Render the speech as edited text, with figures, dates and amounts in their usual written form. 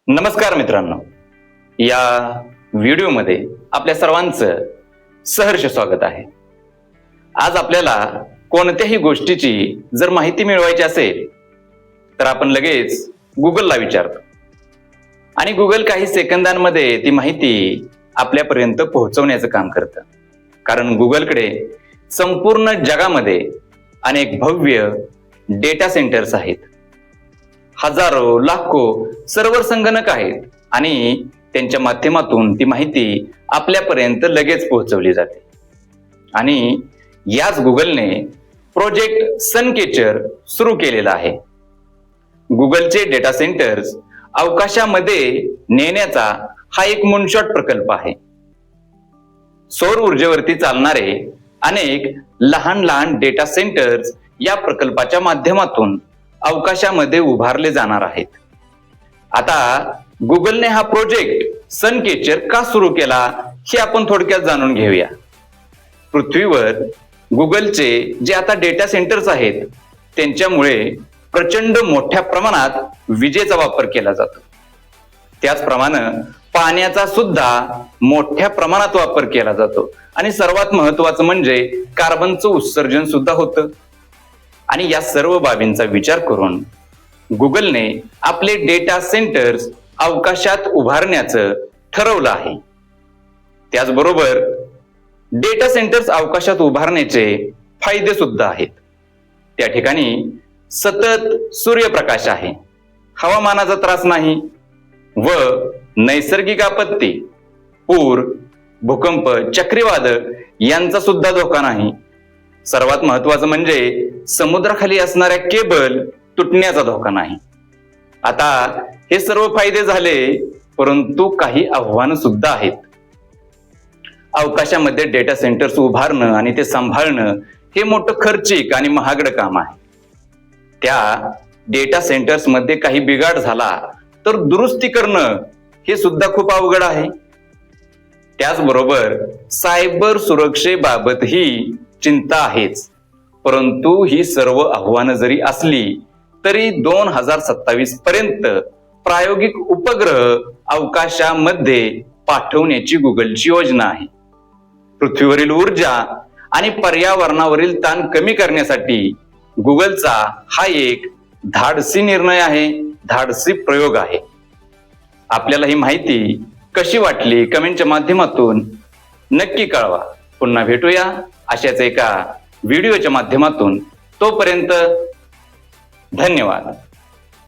नमस्कार मित्रांनो, या व्हिडिओमध्ये आपल्या सर्वांचं सहर्ष स्वागत आहे। आज आपल्याला कोणत्याही गोष्टीची जर माहिती मिळवायची असेल तर आपण लगेच गुगलला विचारतो आणि गुगल काही सेकंदांमध्ये ती माहिती आपल्यापर्यंत पोहोचवण्याचं काम करतं। कारण गुगलकडे संपूर्ण जगामध्ये अनेक भव्य डेटा सेंटर्स आहेत। हजारो लाखो सर्व्हर संगणक आहेत आणि त्यांच्या माध्यमातून ती माहिती आपल्यापर्यंत लगेच पोहोचवली जाते। आणि याच गुगलने प्रोजेक्ट सनकेचर सुरू केलेला आहे। गुगलचे डेटा सेंटर्स अवकाशामध्ये नेण्याचा हा एक मोनशॉट प्रकल्प आहे। सौर ऊर्जेवरती चालणारे अनेक लहान लहान डेटा सेंटर्स या प्रकल्पाच्या माध्यमातून अवकाशामध्ये उभारले जाणार आहेत। आता गुगलने हा प्रोजेक्ट सनकेचर का सुरू केला हे आपण थोडक्यात जाणून घेऊया। पृथ्वीवर गुगलचे जे आता डेटा सेंटर्स आहेत त्यांच्यामुळे प्रचंड मोठ्या प्रमाणात विजेचा वापर केला जातो। त्याचप्रमाणे पाण्याचा सुद्धा मोठ्या प्रमाणात वापर केला जातो आणि सर्वात महत्त्वाचं म्हणजे कार्बनचं उत्सर्जन सुद्धा होतं। आणि या सर्व बाबींचा विचार करून गुगलने आपले डेटा सेंटर्स अवकाशात उभारण्याचं ठरवलं आहे। त्याचबरोबर डेटा सेंटर्स अवकाशात उभारण्याचे फायदे सुद्धा आहेत। त्या ठिकाणी सतत सूर्यप्रकाश आहे, हवामानाचा त्रास नाही व नैसर्गिक आपत्ती, पूर, भूकंप, चक्रीवादळ यांचा सुद्धा धोका नाही। सर्वात महत्त्वाचं म्हणजे समुद्राखाली असणाऱ्या केबल तुटण्याचा धोका नाही। आता हे सर्व फायदे झाले, परंतु काही आव्हानं सुद्धा आहेत। अवकाशामध्ये डेटा सेंटर्स उभारणं आणि ते सांभाळणं हे मोठं खर्चिक आणि महागडं काम आहे। त्या डेटा सेंटर्स मध्ये काही बिघाड झाला तर दुरुस्ती करणं हे सुद्धा खूप अवघड आहे। त्याचबरोबर सायबर सुरक्षेबाबतही चिंता आहेच। परंतु ही सर्व आव्हानं जरी असली तरी 2027 पर्यंत प्रायोगिक उपग्रह अवकाशामध्ये पाठवण्याची गुगलची योजना आहे। पृथ्वीवरील ऊर्जा आणि पर्यावरणावरील ताण कमी करण्यासाठी गुगलचा हा एक धाडसी निर्णय आहे, धाडसी प्रयोग आहे। आपल्याला ही माहिती कशी वाटली कमेंटच्या माध्यमातून नक्की कळवा। पुन्हा भेटूया अशाच एका व्हिडिओच्या माध्यमातून। तोपर्यंत धन्यवाद।